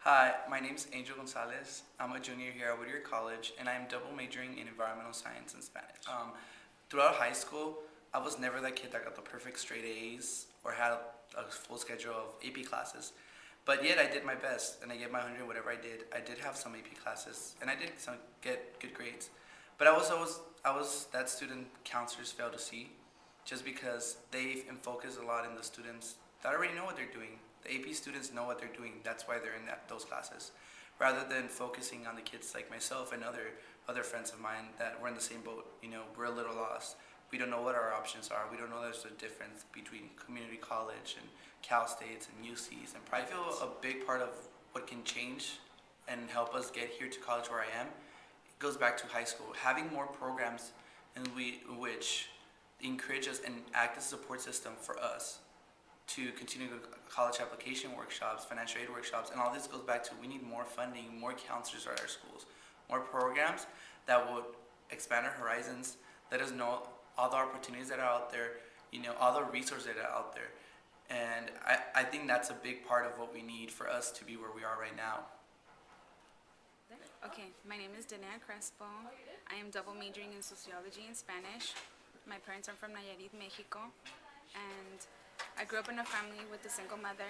Hi, my name is Angel Gonzalez. I'm a junior here at Whittier College, and I am double majoring in environmental science and Spanish. Throughout high school, I was never that kid that got the perfect straight A's or had a full schedule of AP classes. But yet I did my best, and I get my 100 whatever I did. I did have some AP classes, and I did get good grades. But I was that student counselors fail to see, just because they focus a lot in the students that already know what they're doing. The AP students know what they're doing. That's why they're in those classes, rather than focusing on the kids like myself and other friends of mine that were in the same boat. We're a little lost. We don't know what our options are. We don't know there's a difference between community college and Cal States and UCs. And probably feel a big part of what can change and help us get here to college where I am, it goes back to high school. Having more programs which encourage us and act as a support system for us to continue college application workshops, financial aid workshops, and all this goes back to we need more funding, more counselors at our schools, more programs that would expand our horizons, let us know all the opportunities that are out there, all the resources that are out there. And I think that's a big part of what we need for us to be where we are right now. Okay, my name is Dana Crespo. I am double majoring in sociology and Spanish. My parents are from Nayarit, Mexico, and I grew up in a family with a single mother.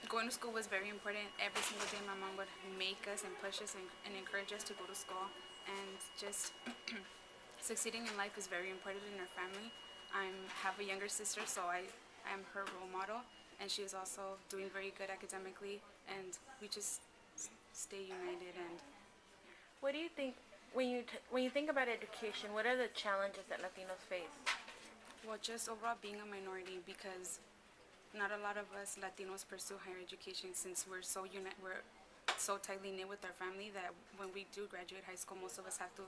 Going to school was very important. Every single day my mom would make us and push us and encourage us to go to school. And just succeeding in life is very important in our family. I have a younger sister, so I am her role model, and she is also doing very good academically, and we just stay united. And What do you think when you think about education? What are the challenges that Latinos face? well, just overall being a minority, because not a lot of us Latinos pursue higher education, since we're so tightly knit with our family that when we do graduate high school, most of us have to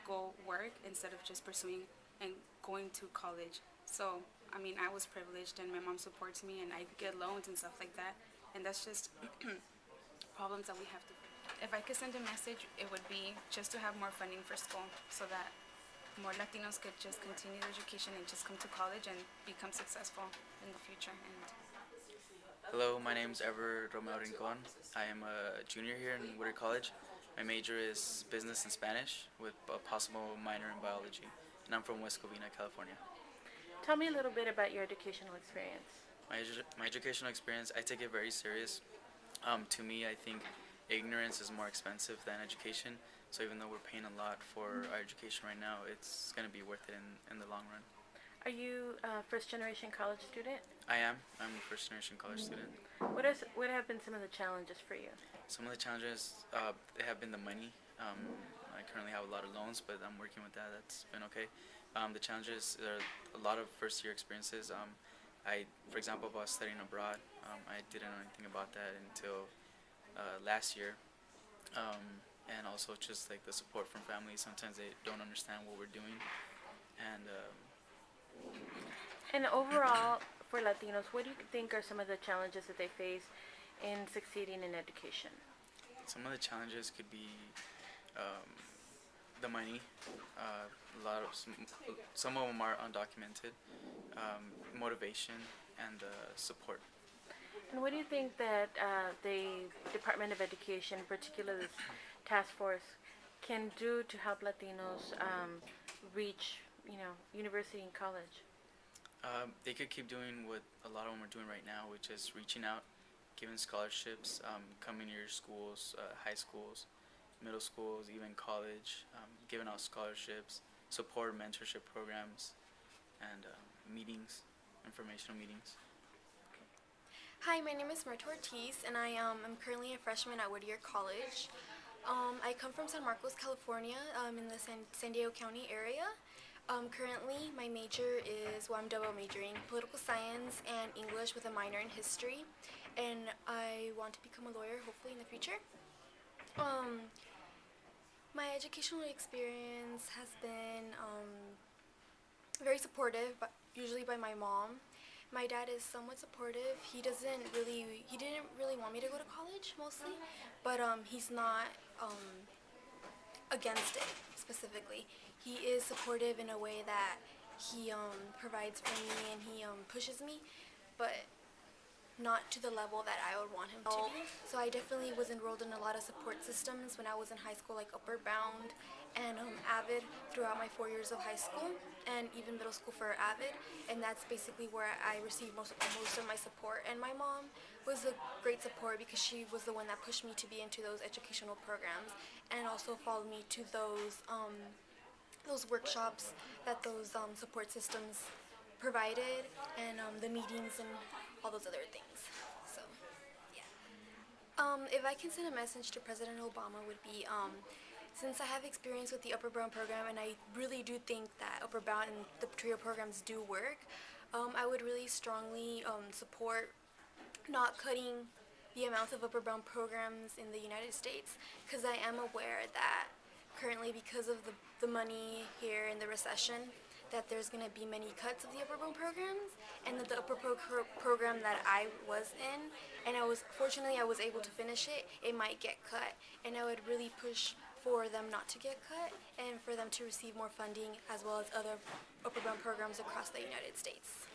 go work instead of just pursuing and going to college. So, I mean, I was privileged, and my mom supports me, and I get loans and stuff like that, and that's just problems that we have to. If I could send a message, it would be just to have more funding for school, so that more Latinos could just continue their education and just come to college and become successful in the future. And Hello, my name is Ever Romeo Rincon. I am a junior here in Whittier College. My major is business and Spanish with a possible minor in biology, and I'm from West Covina, California. Tell me a little bit about your educational experience. My educational experience, I take it very serious. To me, I think ignorance is more expensive than education. So even though we're paying a lot for our education right now, it's going to be worth it in the long run. Are you a first generation college student? I am. I'm a first generation college student. What have been some of the challenges for you? Some of the challenges they have been the money. I currently have a lot of loans, but I'm working with that. That's been okay. The challenges are a lot of first year experiences. For example, about studying abroad, I didn't know anything about that until last year. And also just like the support from family. Sometimes they don't understand what we're doing, and And overall, for Latinos, what do you think are some of the challenges that they face in succeeding in education? some of the challenges could be um, the money. A lot of some of them are undocumented. Motivation and support. And what do you think that the Department of Education, particularly this task force, can do to help Latinos reach, university and college? They could keep doing what a lot of them are doing right now, which is reaching out, giving scholarships, coming to your schools, high schools, middle schools, even college, giving out scholarships, support mentorship programs, and meetings, informational meetings. Hi, my name is Marta Ortiz, and I'm currently a freshman at Whittier College. I come from San Marcos, California, in the San Diego County area. Currently, my major I'm double majoring political science and English with a minor in history, and I want to become a lawyer, hopefully in the future. My educational experience has been very supportive, but usually by my mom. My dad is somewhat supportive. He didn't really want me to go to college mostly, but he's not against it specifically. He is supportive in a way that he provides for me and he pushes me, but not to the level that I would want him to be. So I definitely was enrolled in a lot of support systems when I was in high school, like Upward Bound and Avid throughout my 4 years of high school, and even middle school for Avid. And that's basically where I received most of my support. And my mom was a great support because she was the one that pushed me to be into those educational programs, and also followed me to those workshops that those support systems provided, and the meetings and all those other things. So, yeah. If I can send a message to President Obama, would be since I have experience with the Upper Brown program, and I really do think that Upper Brown and the TRIO programs do work, I would really strongly support not cutting the amount of Upper Brown programs in the United States, because I am aware that currently, because of the money here in the recession, that there's going to be many cuts of the Upper Brown programs, and that the program that I was in, and fortunately I was able to finish it, it might get cut, and I would really push for them not to get cut, and for them to receive more funding, as well as other Upper Brown programs across the United States.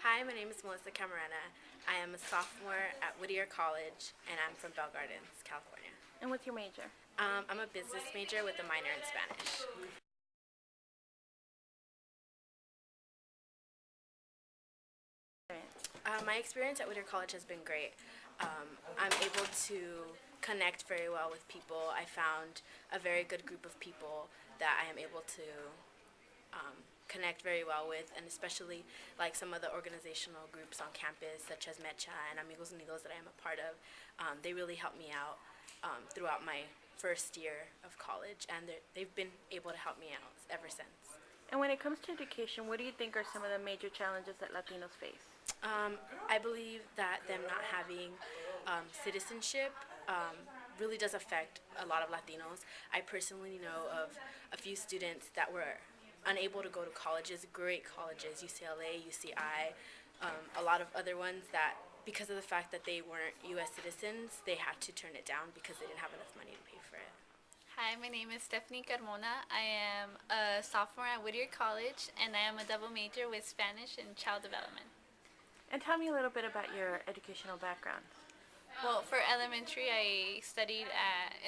Hi, my name is Melissa Camarena. I am a sophomore at Whittier College, and I'm from Bell Gardens, California. And what's your major? I'm a business major with a minor in Spanish. My experience at Whittier College has been great. I'm able to connect very well with people. I found a very good group of people that I am able to connect very well with, and especially like some of the organizational groups on campus, such as Mecha and Amigos Unidos that I am a part of. They really helped me out throughout my first year of college, and they've been able to help me out ever since. And when it comes to education, what do you think are some of the major challenges that Latinos face? I believe that them not having citizenship really does affect a lot of Latinos. I personally know of a few students that were unable to go to colleges, great colleges, UCLA, UCI, a lot of other ones that, because of the fact that they weren't U.S. citizens, they had to turn it down because they didn't have enough money to pay for it. Hi, my name is Stephanie Carmona. I am a sophomore at Whittier College, and I am a double major with Spanish and Child Development. And tell me a little bit about your educational background. Well, for elementary, I studied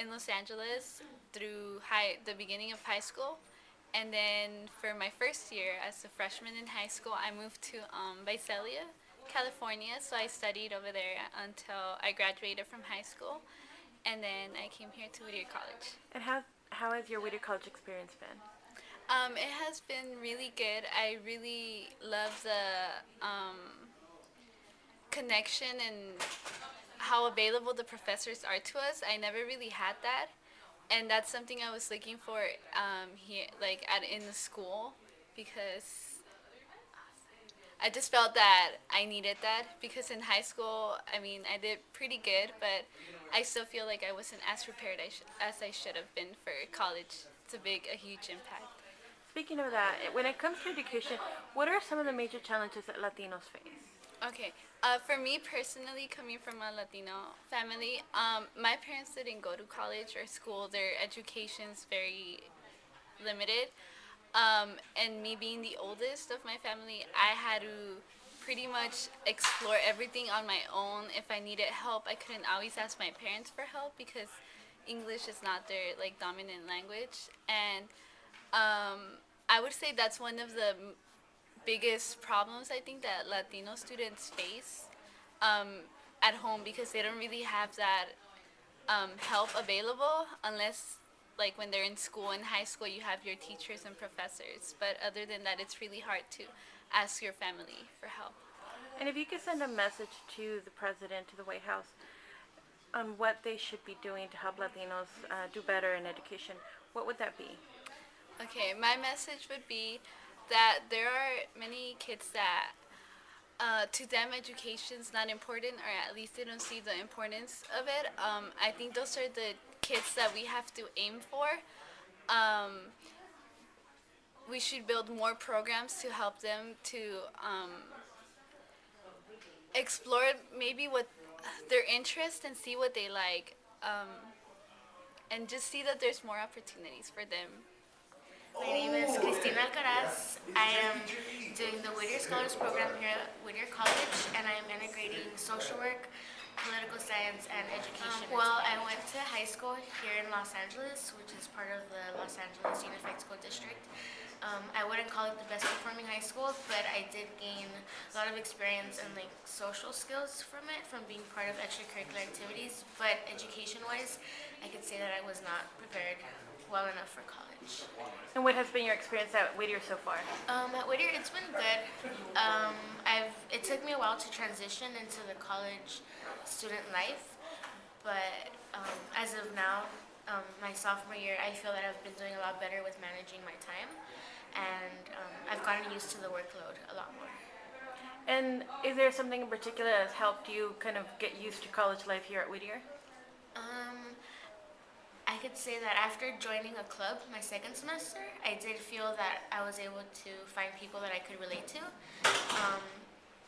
in Los Angeles through the beginning of high school. And then for my first year as a freshman in high school, I moved to Visalia, California. So I studied over there until I graduated from high school. And then I came here to Whittier College. And how has your Whittier College experience been? It has been really good. I really love the connection and how available the professors are to us. I never really had that. And that's something I was looking for here, like in the school, because I just felt that I needed that. Because in high school, I mean, I did pretty good, but I still feel like I wasn't as prepared as I should have been for college. It's a huge impact. Speaking of that, when it comes to education, what are some of the major challenges that Latinos face? Okay, for me personally, coming from a Latino family, my parents didn't go to college or school. Their education's very limited. And me being the oldest of my family, I had to pretty much explore everything on my own. If I needed help, I couldn't always ask my parents for help because English is not their dominant language. And I would say that's one of the biggest problems I think that Latino students face at home, because they don't really have that help available unless when they're in school. In high school you have your teachers and professors, but other than that it's really hard to ask your family for help. And if you could send a message to the president, to the White House, on what they should be doing to help Latinos do better in education, what would that be? Okay, my message would be that there are many kids that to them education's not important, or at least they don't see the importance of it. I think those are the kids that we have to aim for. We should build more programs to help them to explore maybe what their interest and see what they like, and just see that there's more opportunities for them. My name is Cristina Alcaraz. I am doing the Whittier Scholars Program here at Whittier College, and I am integrating social work, political science, and education. Well, I went to high school here in Los Angeles, which is part of the Los Angeles Unified School District. I wouldn't call it the best performing high school, but I did gain a lot of experience and like social skills from it, from being part of extracurricular activities. But education-wise, I could say that I was not prepared well enough for college. And what has been your experience at Whittier so far? At Whittier, it's been good. It took me a while to transition into the college student life, but as of now, my sophomore year, I feel that I've been doing a lot better with managing my time, and I've gotten used to the workload a lot more. And is there something in particular that has helped you kind of get used to college life here at Whittier? I could say that after joining a club my second semester, I did feel that I was able to find people that I could relate to.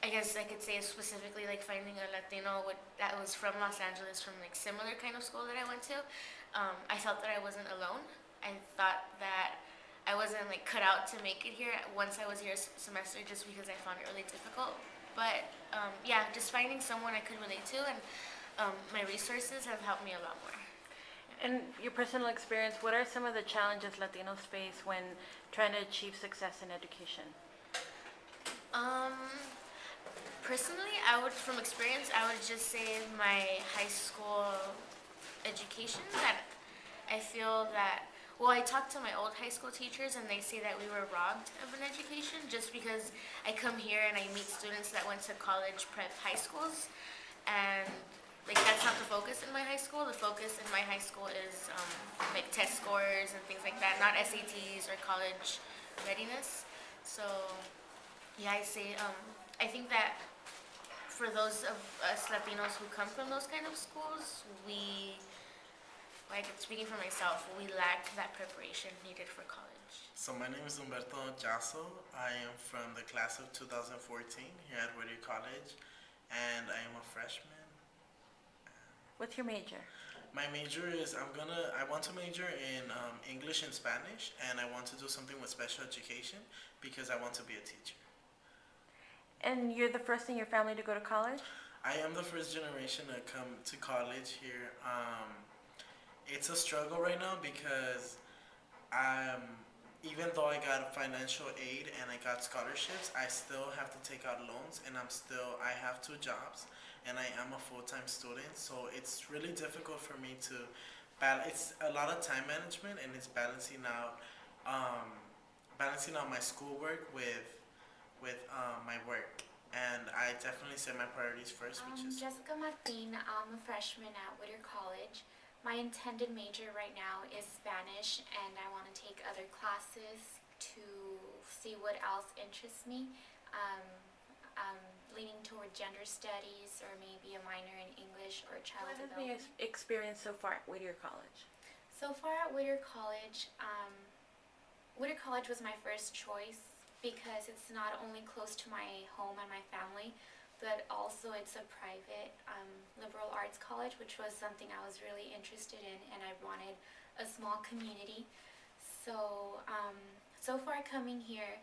I guess I could say specifically like finding a Latino that was from Los Angeles, from like similar kind of school that I went to. I felt that I wasn't alone. I thought that I wasn't like cut out to make it here once I was here a semester, just because I found it really difficult. But yeah, just finding someone I could relate to, and my resources have helped me a lot more. In your personal experience, what are some of the challenges Latinos face when trying to achieve success in education? Personally, from experience, I would just say my high school education, that I feel that, well, I talked to my old high school teachers and they say that we were robbed of an education just because I come here and I meet students that went to college prep high schools, and like that's not the focus in my high school. The focus in my high school is like test scores and things like that, not SATs or college readiness. So yeah, I think that for those of us Latinos who come from those kind of schools, like speaking for myself, we lack that preparation needed for college. So my name is Humberto Jasso. I am from the class of 2014 here at Whittier College, and I am a freshman. What's your major? My major is I want to major in English and Spanish, and I want to do something with special education because I want to be a teacher. And you're the first in your family to go to college? I am the first generation to come to college here. It's a struggle right now because even though I got financial aid and I got scholarships, I still have to take out loans, and I have 2 jobs, and I am a full-time student, so it's really difficult for me to it's a lot of time management, and it's balancing out my schoolwork with my work, and I definitely set my priorities first, which is Jessica Martin. I'm a freshman at Whittier College. My intended major right now is Spanish, and I want to take other classes to see what else interests me. Leaning toward gender studies, or maybe a minor in English or child What has been your development. experience so far at Whittier College? So far at Whittier College was my first choice because it's not only close to my home and my family, but also it's a private liberal arts college, which was something I was really interested in, and I wanted a small community. So so far coming here,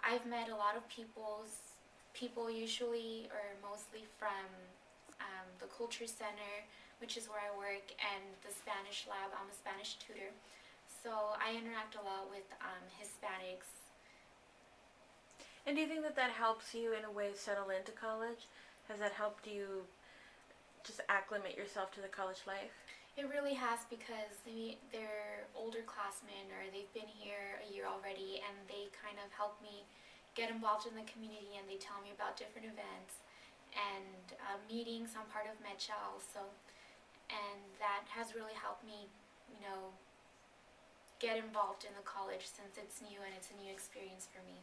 I've met a lot of people usually or mostly from the Culture Center, which is where I work, and the Spanish lab. I'm a Spanish tutor, so I interact a lot with Hispanics. And do you think that helps you in a way settle into college? Has that helped you just acclimate yourself to the college life? It really has, because they're older classmen, or they've been here a year already, and they kind of help me get involved in the community, and they tell me about different events and meetings. I'm part of Mecha also, and that has really helped me, get involved in the college, since it's new and it's a new experience for me.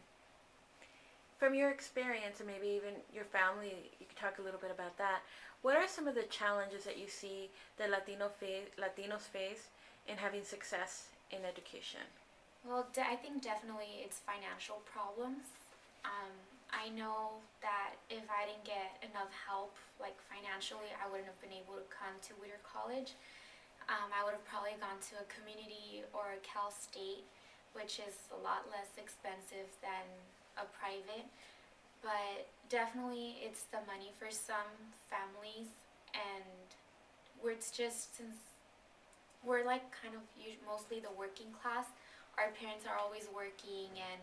From your experience, and maybe even your family, you could talk a little bit about that. What are some of the challenges that you see that Latinos face in having success in education? Well, I think definitely it's financial problems. I know that if I didn't get enough help, like financially, I wouldn't have been able to come to Whittier College. I would have probably gone to a community or a Cal State, which is a lot less expensive than a private. but definitely it's the money for some families, and where it's just, since we're like kind of mostly the working class, our parents are always working, and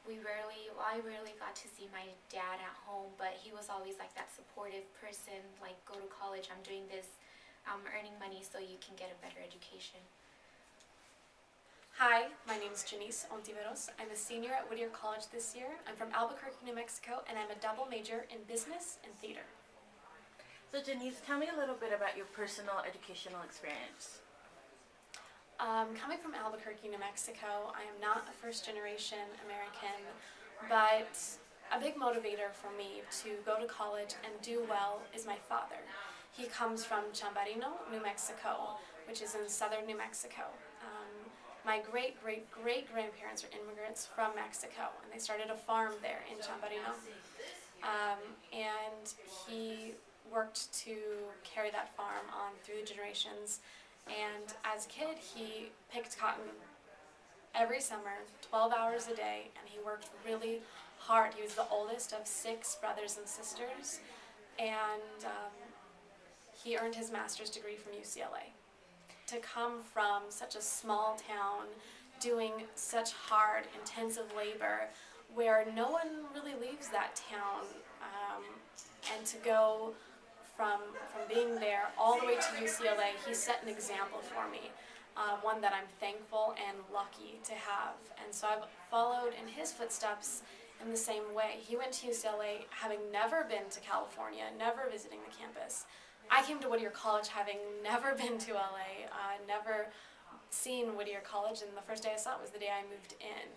I rarely got to see my dad at home, but he was always like that supportive person, like, go to college, I'm doing this, I'm earning money so you can get a better education. Hi, my name is Janice Ontiveros. I'm a senior at Whittier College this year. I'm from Albuquerque, New Mexico, and I'm a double major in business and theater. So Janice, tell me a little bit about your personal educational experience. Coming from Albuquerque, New Mexico, I am not a first-generation American, but a big motivator for me to go to college and do well is my father. He comes from Chambarino, New Mexico, which is in southern New Mexico. My great-great-great-grandparents are immigrants from Mexico, and they started a farm there in Chambarino. And he worked to carry that farm on through the generations. And as a kid, he picked cotton every summer, 12 hours a day, and he worked really hard. He was the oldest of 6 brothers and sisters, and he earned his master's degree from UCLA. To come from such a small town, doing such hard, intensive labor, where no one really leaves that town, and to go from being there all the way to UCLA, he set an example for me, one that I'm thankful and lucky to have. And so I've followed in his footsteps in the same way. He went to UCLA having never been to California, never visiting the campus. I came to Whittier College having never been to LA, never seen Whittier College, and the first day I saw it was the day I moved in.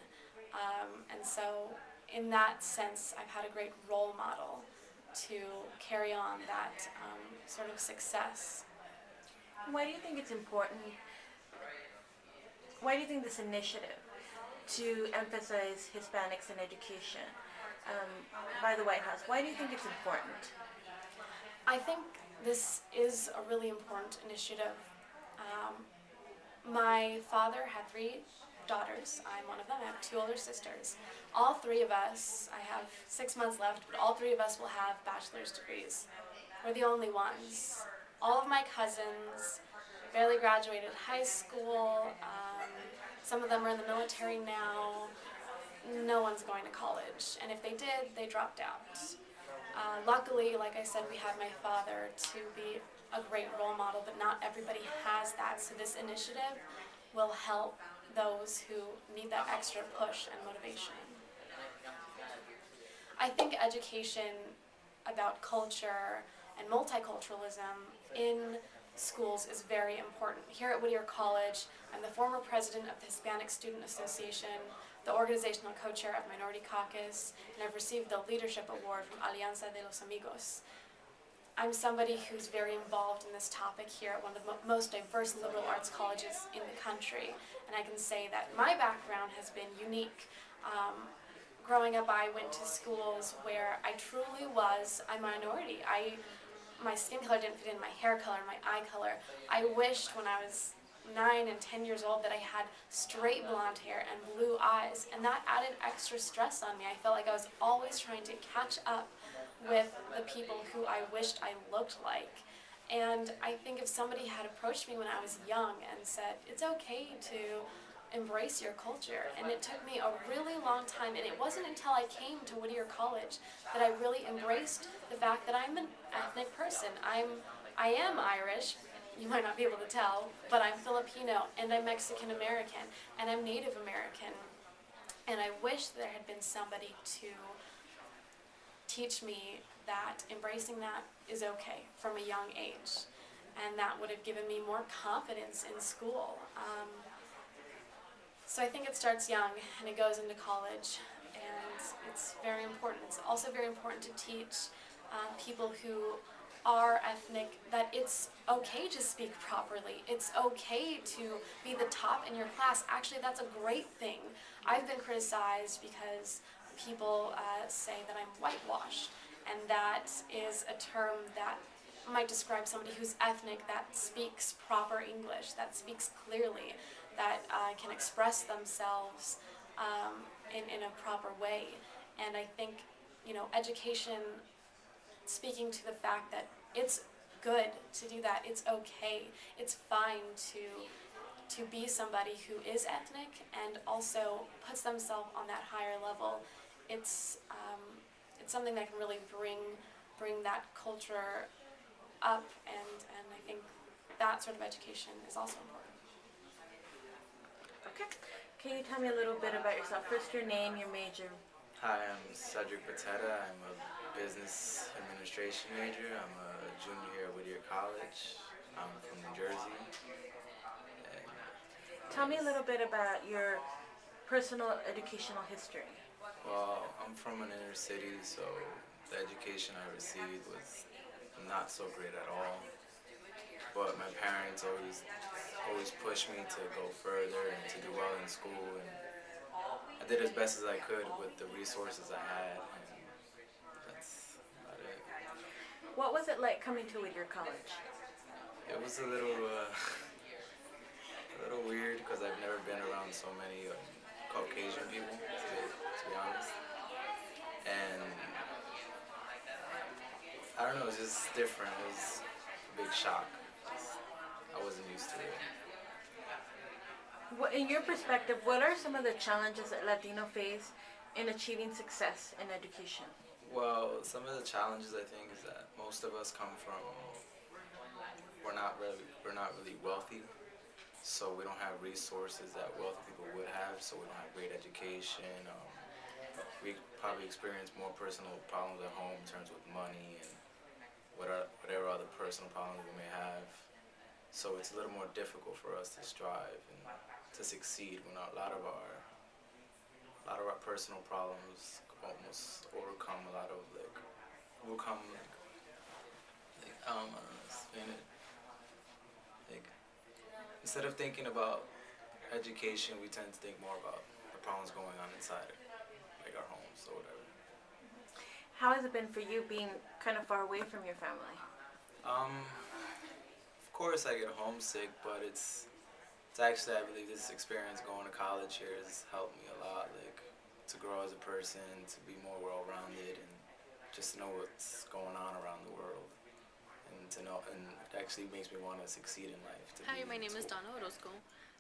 And so in that sense, I've had a great role model to carry on that sort of success. Why do you think it's important? Why do you think this initiative to emphasize Hispanics in education by the White House, why do you think it's important? I think this is a really important initiative. My father had 3 daughters. I'm one of them. I have 2 older sisters. All 3 of us, I have 6 months left, but all 3 of us will have bachelor's degrees. We're the only ones. All of my cousins barely graduated high school. Some of them are in the military now. No one's going to college. And if they did, they dropped out. Luckily, like I said, we had my father to be a great role model, but not everybody has that. So this initiative will help those who need that extra push and motivation. I think education about culture and multiculturalism in schools is very important. Here at Whittier College, I'm the former president of the Hispanic Student Association, the organizational co-chair of Minority Caucus, and I've received the Leadership Award from Alianza de los Amigos. I'm somebody who's very involved in this topic here at one of the most diverse liberal arts colleges in the country, and I can say that my background has been unique. Growing up, I went to schools where I truly was a minority. My skin color didn't fit in, my hair color, my eye color. I wished when I was 9 and 10 years old that I had straight blonde hair and blue eyes, and that added extra stress on me. I felt like I was always trying to catch up with the people who I wished I looked like. And I think if somebody had approached me when I was young and said, it's okay to embrace your culture, and it took me a really long time, and it wasn't until I came to Whittier College that I really embraced the fact that I'm an ethnic person. I am Irish, you might not be able to tell, but I'm Filipino, and I'm Mexican American, and I'm Native American. And I wish there had been somebody to teach me that embracing that is okay from a young age, and that would have given me more confidence in school. So I think it starts young and it goes into college, and it's very important. It's also very important to teach people who are ethnic that it's okay to speak properly. It's okay to be the top in your class. Actually, that's a great thing. I've been criticized because people say that I'm whitewashed, and that is a term that might describe somebody who's ethnic, that speaks proper English, that speaks clearly, that can express themselves in a proper way. And I think education speaking to the fact that it's good to do that. It's okay. It's fine to be somebody who is ethnic and also puts themselves on that higher level. It's something that can really bring that culture up, and I think that sort of education is also important. Okay. Can you tell me a little bit about yourself? First, your name, your major. Hi, I'm Cedric Pateta. I'm a business administration major. I'm a junior here at Whittier College. I'm from New Jersey. And Tell me a little bit about your personal educational history. well, I'm from an inner city, so the education I received was not so great at all. But my parents always pushed me to go further and to do well in school, and I did as best as I could with the resources I had, and that's about it. What was it like coming to Whittier College? It was a little a little weird because I've never been around so many Caucasian people, to be honest, and I don't know, it was just different. It was a big shock. I wasn't used to it. In your perspective, what are some of the challenges that Latino face in achieving success in education? Well, some of the challenges I think is that most of us come from we're not really wealthy, so we don't have resources that wealthy people would have. So we don't have great education. We probably experience more personal problems at home in terms of money and whatever other personal problems we may have. So it's a little more difficult for us to strive and to succeed when a lot of our personal problems almost overcome a lot of I don't know, explain it. Like instead of thinking about education, we tend to think more about the problems going on inside like our homes or whatever. How has it been for you being kind of far away from your family? Of course I get homesick, but it's actually, I believe this experience going to college here has helped me a lot, like to grow as a person, to be more well-rounded, and just to know what's going on around the world, and to know, and it actually makes me want to succeed in life. Hi, my name is Donna Orozco.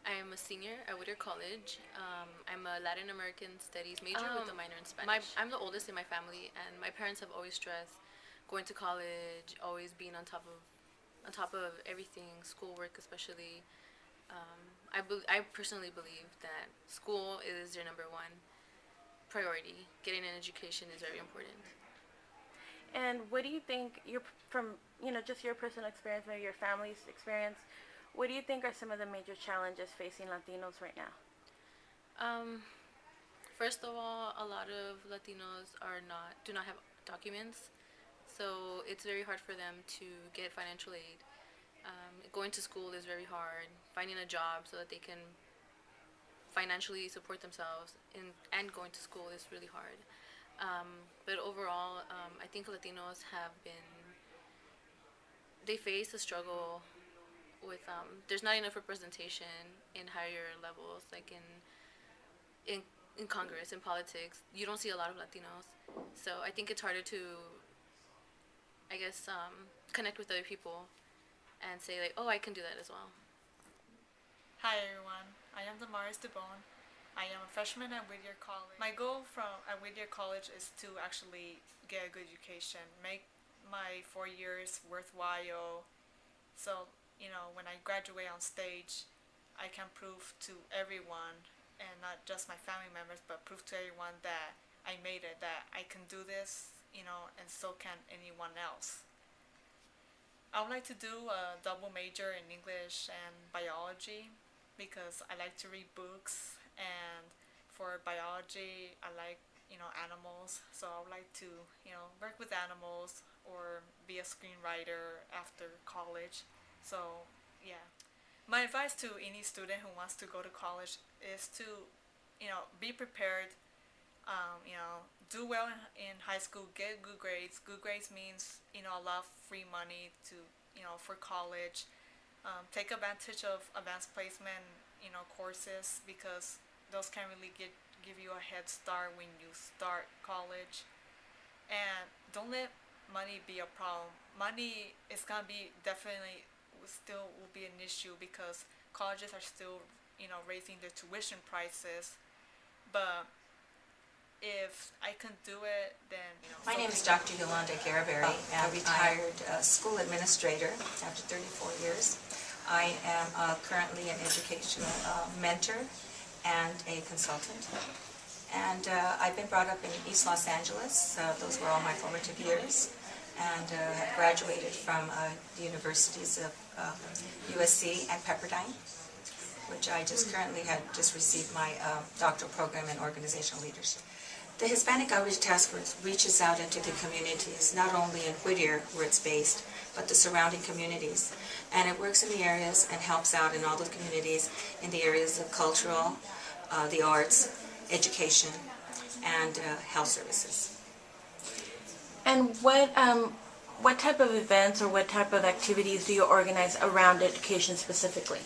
I am a senior at Whittier College. I'm a Latin American Studies major with a minor in Spanish. I'm the oldest in my family, and my parents have always stressed going to college, always being on top of everything, schoolwork especially. I personally believe that school is your number one priority. Getting an education is very important. And what do you think, from just your personal experience, maybe your family's experience, what do you think are some of the major challenges facing Latinos right now? First of all, a lot of Latinos do not have documents, so it's very hard for them to get financial aid. Going to school is very hard. Finding a job so that they can financially support themselves and going to school is really hard. But overall, I think Latinos they face a struggle with, there's not enough representation in higher levels, like in Congress, in politics. You don't see a lot of Latinos. So I think it's harder to, I guess, connect with other people and say like, oh, I can do that as well. Hi everyone, I am Damaris DeBone. I am a freshman at Whittier College. My goal at Whittier College is to actually get a good education, make my 4 years worthwhile, so when I graduate on stage, I can prove to everyone, and not just my family members, but prove to everyone that I made it, that I can do this, and so can anyone else. I would like to do a double major in English and biology because I like to read books, and for biology I like animals, so I would like to work with animals or be a screenwriter after college. So yeah, my advice to any student who wants to go to college is to be prepared, do well in high school, get good grades. Good grades means a lot of free money to for college. Take advantage of advanced placement courses, because those can really give you a head start when you start college. And don't let money be a problem. Money is gonna be definitely still will be an issue because colleges are still, raising their tuition prices. But if I can do it, then My name is Dr. Yolanda Garaberry, a retired school administrator after 34 years. I am currently an educational mentor and a consultant. And I've been brought up in East Los Angeles. Those were all my formative years. And have graduated from the universities of USC and Pepperdine, which I just currently had just received my doctoral program in organizational leadership. The Hispanic Outreach Task Force reaches out into the communities, not only in Whittier, where it's based, but the surrounding communities. And it works in the areas and helps out in all the communities in the areas of cultural, the arts, education, and health services. And what type of events or what type of activities do you organize around education specifically?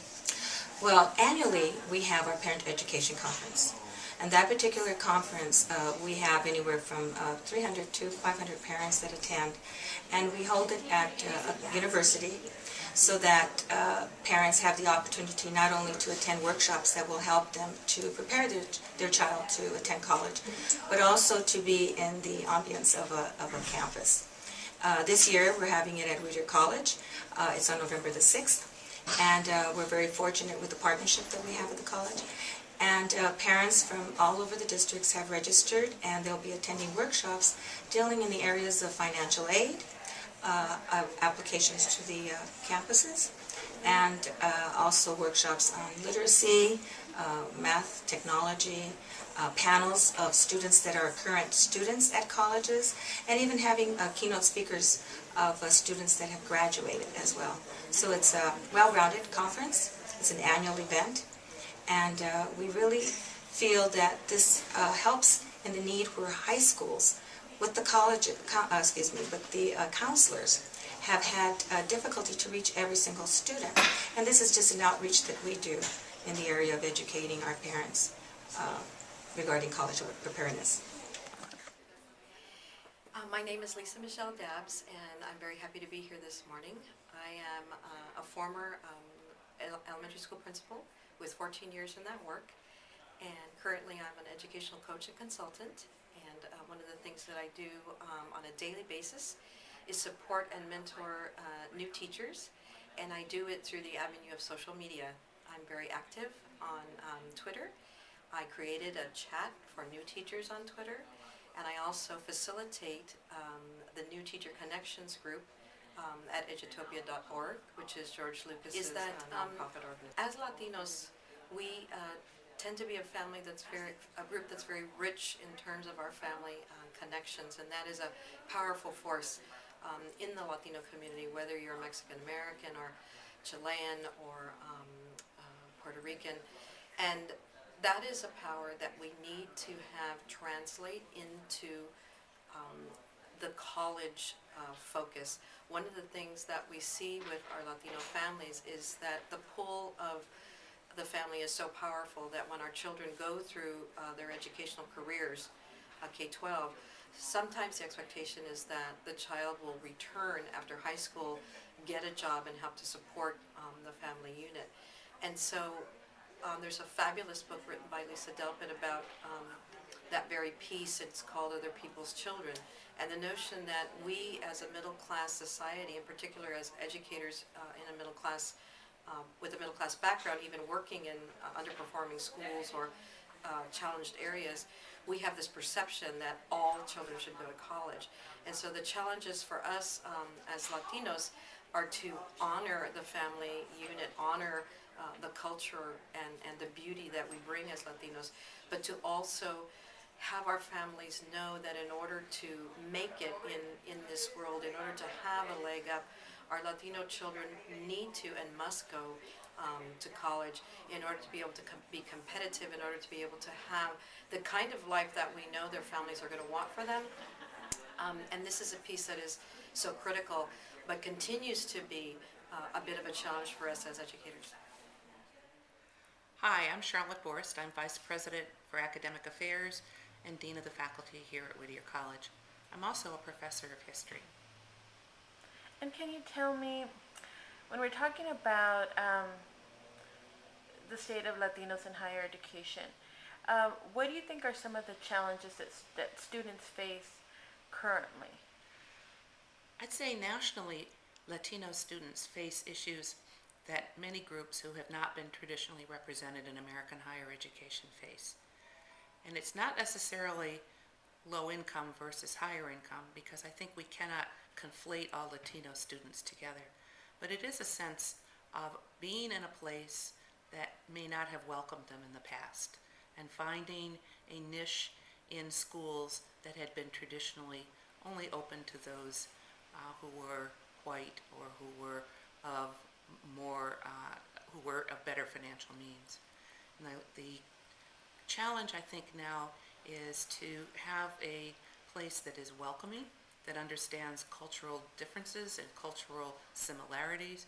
Well, annually we have our Parent Education Conference. And that particular conference, we have anywhere from 300 to 500 parents that attend. And we hold it at a university so that parents have the opportunity not only to attend workshops that will help them to prepare their child to attend college, but also to be in the ambience of a campus. This year we're having it at Whittier College. It's on November the 6th. And we're very fortunate with the partnership that we have with the college. And parents from all over the districts have registered, and they'll be attending workshops dealing in the areas of financial aid, applications to the campuses, and also workshops on literacy, math, technology, panels of students that are current students at colleges, and even having keynote speakers of students that have graduated as well. So it's a well-rounded conference. It's an annual event. And we really feel that this helps in the need for high schools with the with the counselors have had difficulty to reach every single student. And this is just an outreach that we do in the area of educating our parents regarding college preparedness. My name is Lisa Michelle Debs, and I'm very happy to be here this morning. I am a former elementary school principal with 14 years in that work, and currently I'm an educational coach and consultant, and one of the things that I do on a daily basis is support and mentor new teachers, and I do it through the avenue of social media. I'm very active on Twitter. I created a chat for new teachers on Twitter, and I also facilitate the New Teacher Connections group at edutopia.org, which is George Lucas's nonprofit organization. As Latinos, we tend to be a family a group that's very rich in terms of our family connections, and that is a powerful force in the Latino community, whether you're Mexican American or Chilean or Puerto Rican. And that is a power that we need to have translate into the college focus. One of the things that we see with our Latino families is that the pull of the family is so powerful that when our children go through their educational careers, K-12, sometimes the expectation is that the child will return after high school, get a job, and help to support the family unit. And so there's a fabulous book written by Lisa Delpit about that very piece. It's called Other People's Children. And the notion that we as a middle-class society, in particular as educators in a middle class, with a middle-class background, even working in underperforming schools or challenged areas, we have this perception that all children should go to college. And so the challenges for us as Latinos are to honor the family unit, honor the culture and the beauty that we bring as Latinos, but to also have our families know that in order to make it in this world, in order to have a leg up, our Latino children need to and must go to college in order to be able to be competitive, in order to be able to have the kind of life that we know their families are going to want for them. And this is a piece that is so critical, but continues to be a bit of a challenge for us as educators. Hi, I'm Charlotte Borst. I'm Vice President for Academic Affairs and Dean of the Faculty here at Whittier College. I'm also a professor of history. And can you tell me, when we're talking about the state of Latinos in higher education, what do you think are some of the challenges that students face currently? I'd say nationally, Latino students face issues that many groups who have not been traditionally represented in American higher education face. And it's not necessarily low income versus higher income, because I think we cannot conflate all Latino students together. But it is a sense of being in a place that may not have welcomed them in the past, and finding a niche in schools that had been traditionally only open to those who were white or who were of better financial means. And the challenge, I think, now is to have a place that is welcoming, that understands cultural differences and cultural similarities,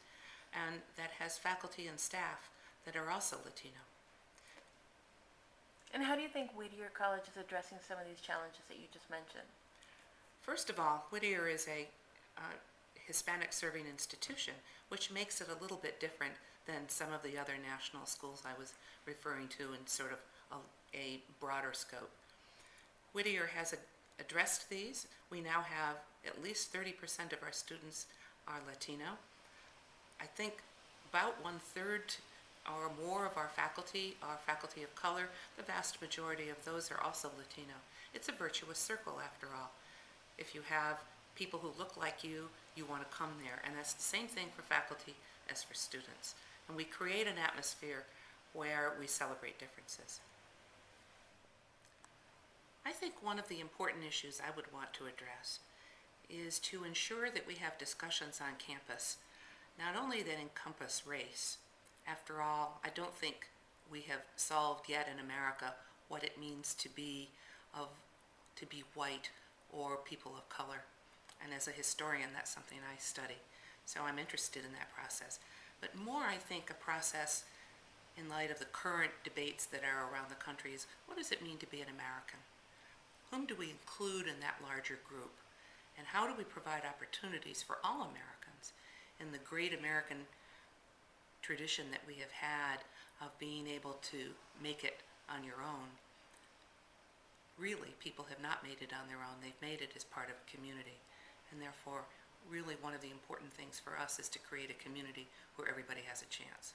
and that has faculty and staff that are also Latino. And how do you think Whittier College is addressing some of these challenges that you just mentioned? First of all, Whittier is a Hispanic serving institution, which makes it a little bit different than some of the other national schools I was referring to in sort of a broader scope. Whittier has addressed these. We now have at least 30% of our students are Latino. I think about 1/3 or more of our faculty are faculty of color. The vast majority of those are also Latino. It's a virtuous circle, after all. If you have people who look like you want to come there, and that's the same thing for faculty as for students. And we create an atmosphere where we celebrate differences. I think one of the important issues I would want to address is to ensure that we have discussions on campus, not only that encompass race. After all, I don't think we have solved yet in America what it means to be white or people of color. And as a historian, that's something I study. So I'm interested in that process. But more, I think, a process in light of the current debates that are around the country is, what does it mean to be an American? Whom do we include in that larger group? And how do we provide opportunities for all Americans in the great American tradition that we have had of being able to make it on your own? Really, people have not made it on their own. They've made it as part of a community. And therefore, really one of the important things for us is to create a community where everybody has a chance.